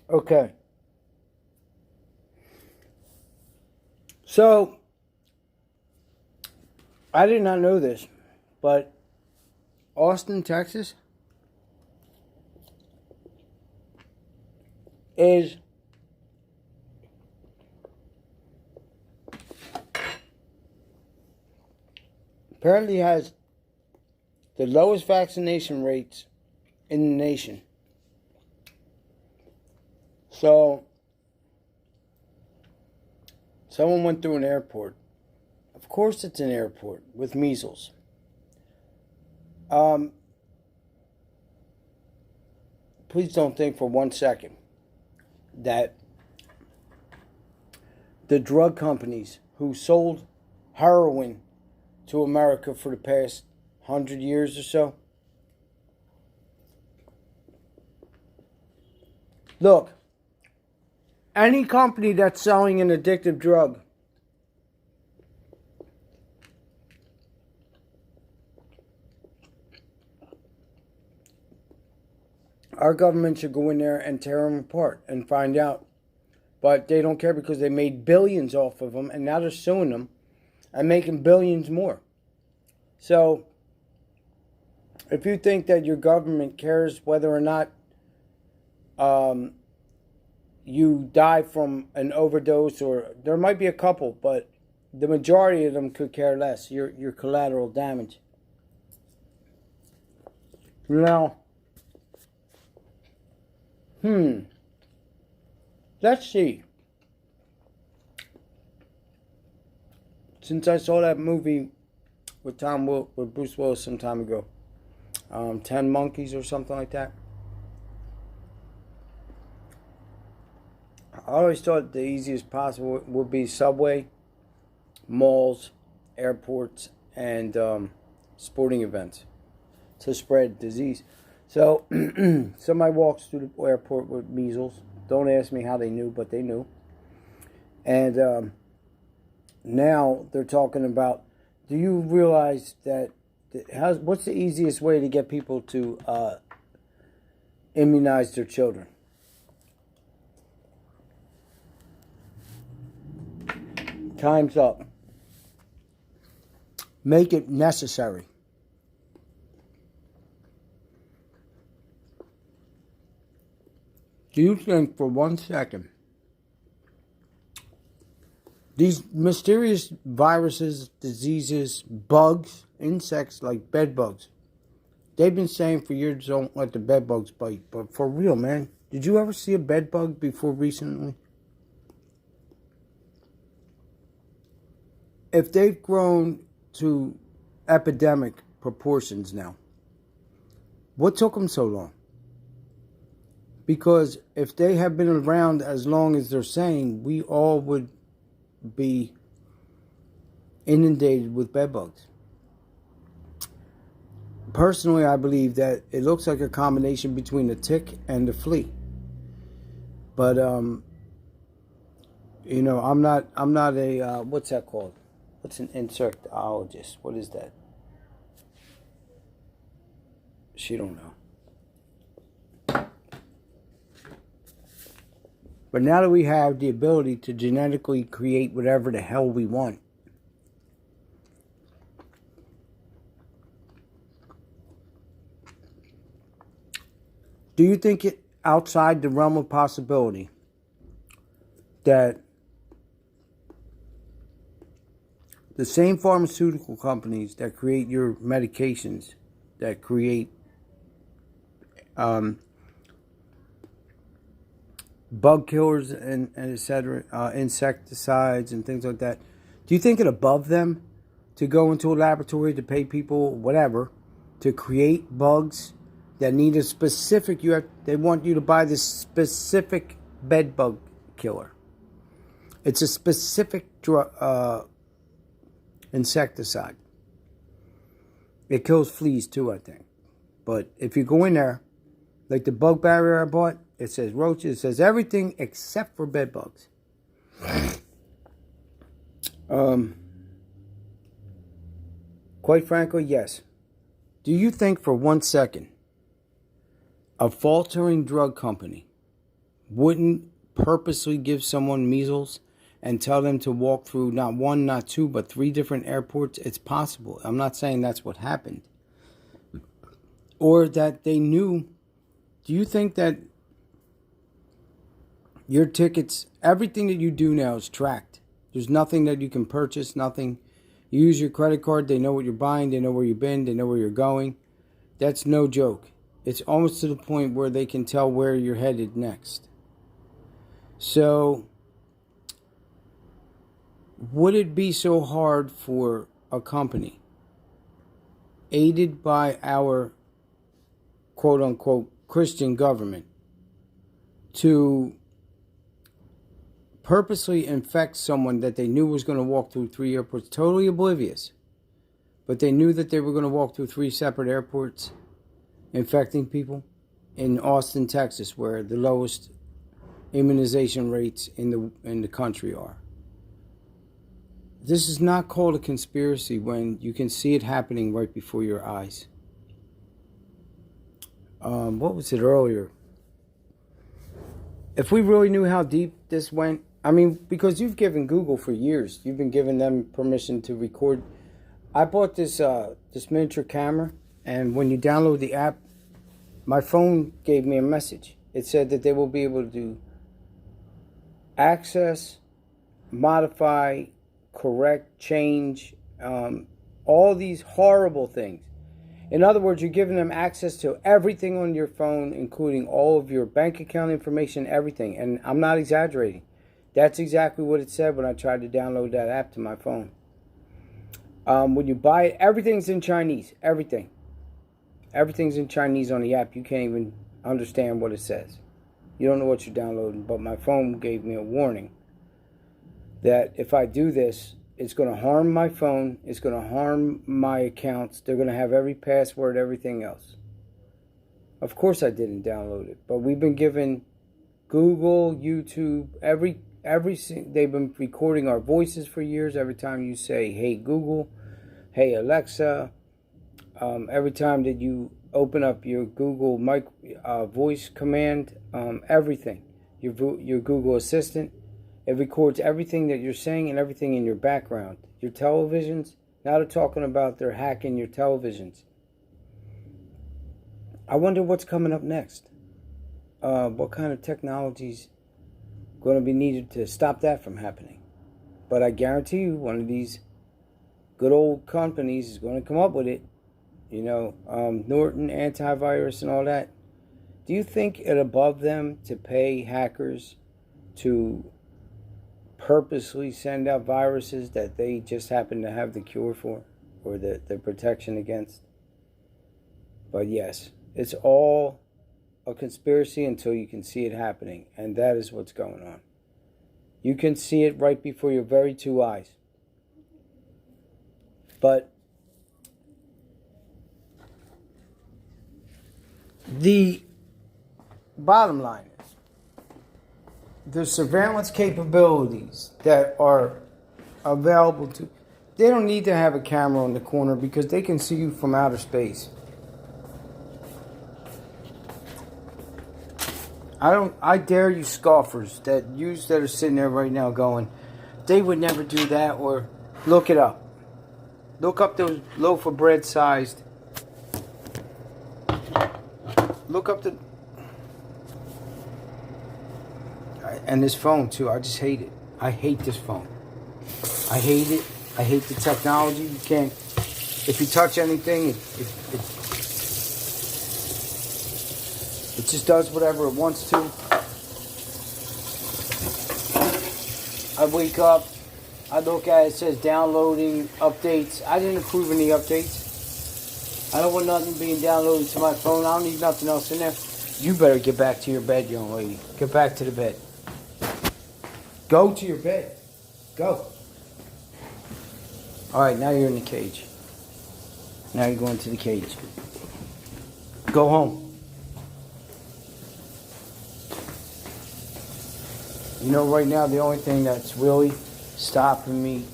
Okay. So, I did not know this, but Austin, Texas is apparently has the lowest vaccination rates in the nation. So, someone went through an airport. Of course, it's an airport with measles. Um, please don't think for 1 second that the drug companies who sold heroin to America for the past 100 years or so. Look, any company that's selling an addictive drug our government should go in there and tear them apart and find out. But they don't care because they made billions off of them and now they're suing them and making billions more. So, if you think that your government cares whether or not you die from an overdose, or there might be a couple, but the majority of them could care less. Your collateral damage. Now, let's see. Since I saw that movie with with Bruce Willis some time ago, 10 Monkeys or something like that. I always thought the easiest possible would be subway, malls, airports, and sporting events to spread disease. So, somebody walks through the airport with measles. Don't ask me how they knew, but they knew. And now they're talking about, do you realize that, what's the easiest way to get people to immunize their children? Time's up. Make it necessary. Do you think for 1 second these mysterious viruses, diseases, bugs, insects like bed bugs, they've been saying for years, don't let the bed bugs bite, but for real, man, did you ever see a bed bug before recently? If they've grown to epidemic proportions now, what took them so long? Because if they have been around as long as they're saying, we all would be inundated with bedbugs. Personally, I believe that it looks like a combination between the tick and the flea. But I'm not a what's that called? What's an insectologist? What is that? She don't know. But now that we have the ability to genetically create whatever the hell we want, do you think it outside the realm of possibility that the same pharmaceutical companies that create your medications, that create bug killers and etc., insecticides and things like that, do you think it above them to go into a laboratory to pay people whatever to create bugs that need a specific, they want you to buy this specific bed bug killer? It's a specific insecticide. It kills fleas too, I think. But if you go in there, like the bug barrier I bought, it says roaches, it says everything except for bed bugs. Quite frankly, yes. Do you think for 1 second a faltering drug company wouldn't purposely give someone measles and tell them to walk through not one, not two, but 3 different airports? It's possible. I'm not saying that's what happened. Or that they knew. Do you think that your tickets, everything that you do now is tracked? There's nothing that you can purchase, nothing. You use your credit card, they know what you're buying, they know where you've been, they know where you're going. That's no joke. It's almost to the point where they can tell where you're headed next. So, would it be so hard for a company, aided by our quote-unquote Christian government, to purposely infect someone that they knew was going to walk through 3 airports, totally oblivious, but they knew that they were going to walk through 3 separate airports, infecting people in Austin, Texas, where the lowest immunization rates in the country are? This is not called a conspiracy when you can see it happening right before your eyes. What was it earlier? If we really knew how deep this went, I mean, because you've given Google for years, you've been giving them permission to record. I bought this miniature camera, and when you download the app, my phone gave me a message. It said that they will be able to access, modify, correct, change, all these horrible things. In other words, you're giving them access to everything on your phone, including all of your bank account information, everything. And I'm not exaggerating. That's exactly what it said when I tried to download that app to my phone. When you buy it, everything's in Chinese. Everything. Everything's in Chinese on the app. You can't even understand what it says. You don't know what you're downloading. But my phone gave me a warning that if I do this, it's going to harm my phone. It's going to harm my accounts. They're going to have every password, everything else. Of course I didn't download it. But we've been given Google, YouTube, they've been recording our voices for years. Every time you say, hey Google, hey Alexa, every time that you open up your Google voice command, everything, your Google Assistant, it records everything that you're saying and everything in your background. Your televisions, now they're talking about they're hacking your televisions. I wonder what's coming up next. What kind of technology's going to be needed to stop that from happening? But I guarantee you, one of these good old companies is going to come up with it. You know, Norton antivirus and all that. Do you think it above them to pay hackers to purposely send out viruses that they just happen to have the cure for, or the protection against? But yes, it's all a conspiracy until you can see it happening, and that is what's going on. You can see it right before your very 2 eyes. But the bottom line is, the surveillance capabilities that are available to, they don't need to have a camera on the corner because they can see you from outer space. I dare you scoffers that are sitting there right now going, they would never do that, or look it up. Look up those loaf of bread sized. Look up the... And this phone too, I just hate it. I hate this phone. I hate it. I hate the technology. You can't, if you touch anything, it just does whatever it wants to. I wake up, I look at it, it says downloading updates. I didn't approve any updates. I don't want nothing being downloaded to my phone. I don't need nothing else in there. You better get back to your bed, young lady. Get back to the bed. Go to your bed. Go. Alright, now you're in the cage. Now you're going to the cage. Go home. You know, right now, the only thing that's really stopping me,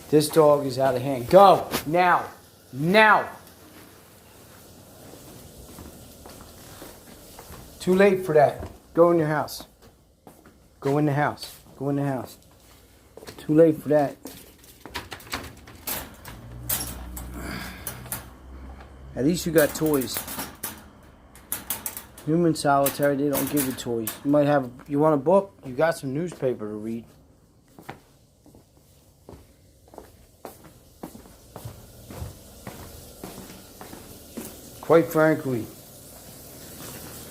this dog is out of hand. Go! Now! Now! Too late for that. Go in your house. Go in the house. Go in the house. Too late for that. At least you got toys. Human solitary, they don't give you toys. You might have, you want a book? You got some newspaper to read. Quite frankly,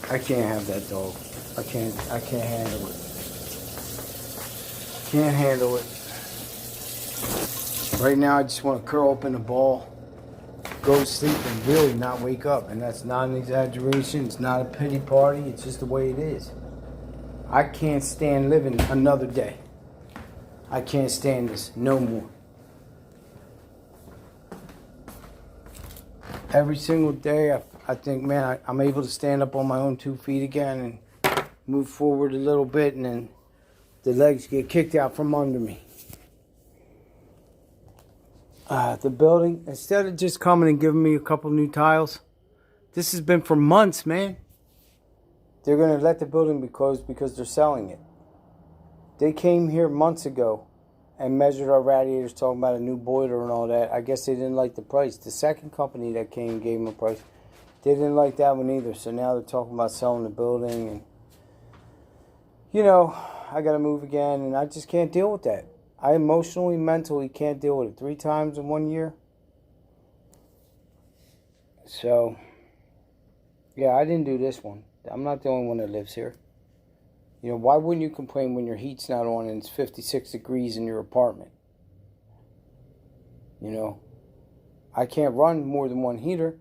I can't have that dog. I can't handle it. Can't handle it. Right now, I just want to curl up in a ball, go to sleep, and really not wake up. And that's not an exaggeration. It's not a pity party. It's just the way it is. I can't stand living another day. I can't stand this no more. Every single day, I think, man, I'm able to stand up on my own 2 feet again and move forward a little bit, and then the legs get kicked out from under me. The building, instead of just coming and giving me a couple new tiles, this has been for months, man. They're going to let the building because they're selling it. They came here months ago and measured our radiators, talking about a new boiler and all that. I guess they didn't like the price. The second company that came gave them a price. They didn't like that one either. So now they're talking about selling the building. And, you know, I got to move again. And I just can't deal with that. I emotionally, mentally can't deal with it. 3 times in 1 year. So, yeah, I didn't do this one. I'm not the only one that lives here. You know, why wouldn't you complain when your heat's not on and it's 56 degrees in your apartment? You know, I can't run more than one heater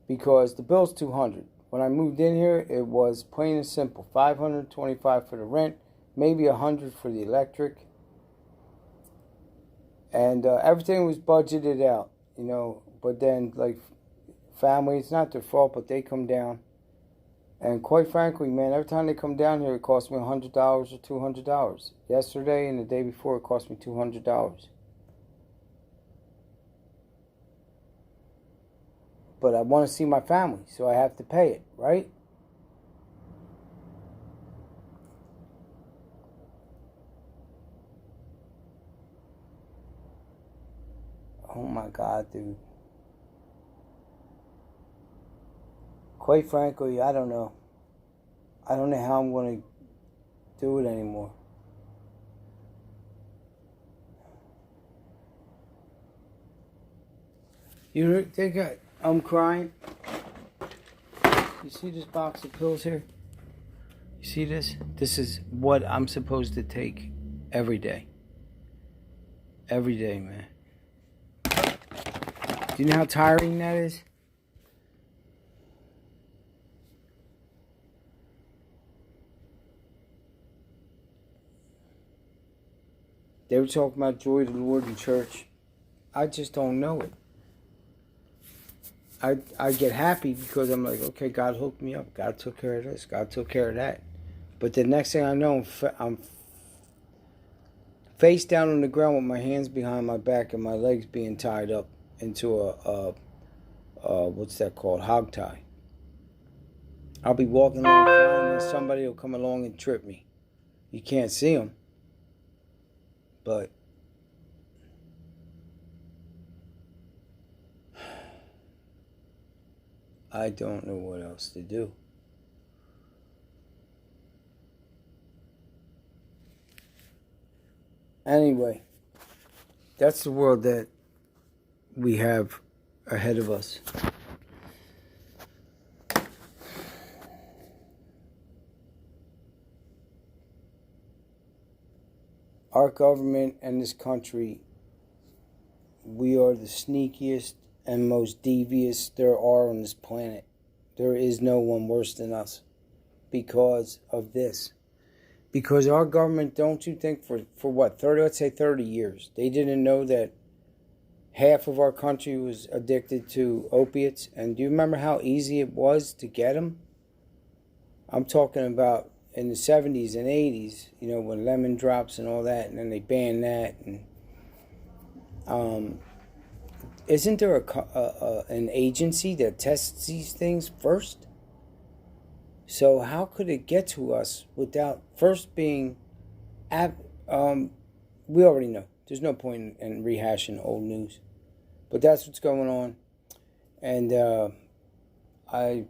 because the bill's $200. When I moved in here, it was plain and simple. $525 for the rent, maybe $100 for the electric. And everything was budgeted out, you know. But then, like, family, it's not their fault, but they come down. And quite frankly, man, every time they come down here, it costs me $100 or $200. Yesterday and the day before, it cost me $200. But I want to see my family, so I have to pay it, right? Oh my God, dude. Quite frankly, I don't know. I don't know how I'm going to do it anymore. You think I'm crying? You see this box of pills here? You see this? This is what I'm supposed to take every day. Every day, man. Do you know how tiring that is? They were talking about joy of the Lord in church. I just don't know it. I get happy because I'm like, okay, God hooked me up. God took care of this. God took care of that. But the next thing I know, I'm face down on the ground with my hands behind my back and my legs being tied up into a what's that called? Hog tie. I'll be walking along fine and somebody will come along and trip me. You can't see them. But I don't know what else to do. Anyway, that's the world that we have ahead of us. Our government and this country, we are the sneakiest and most devious there are on this planet. There is no one worse than us because of this. Because our government, don't you think, for what, 30, let's say 30 years, they didn't know that half of our country was addicted to opiates? And do you remember how easy it was to get them? I'm talking about in the 70s and 80s, you know, when lemon drops and all that, and then they banned that. And isn't there an agency that tests these things first? So how could it get to us without first being we already know. There's no point in rehashing old news. But that's what's going on. And I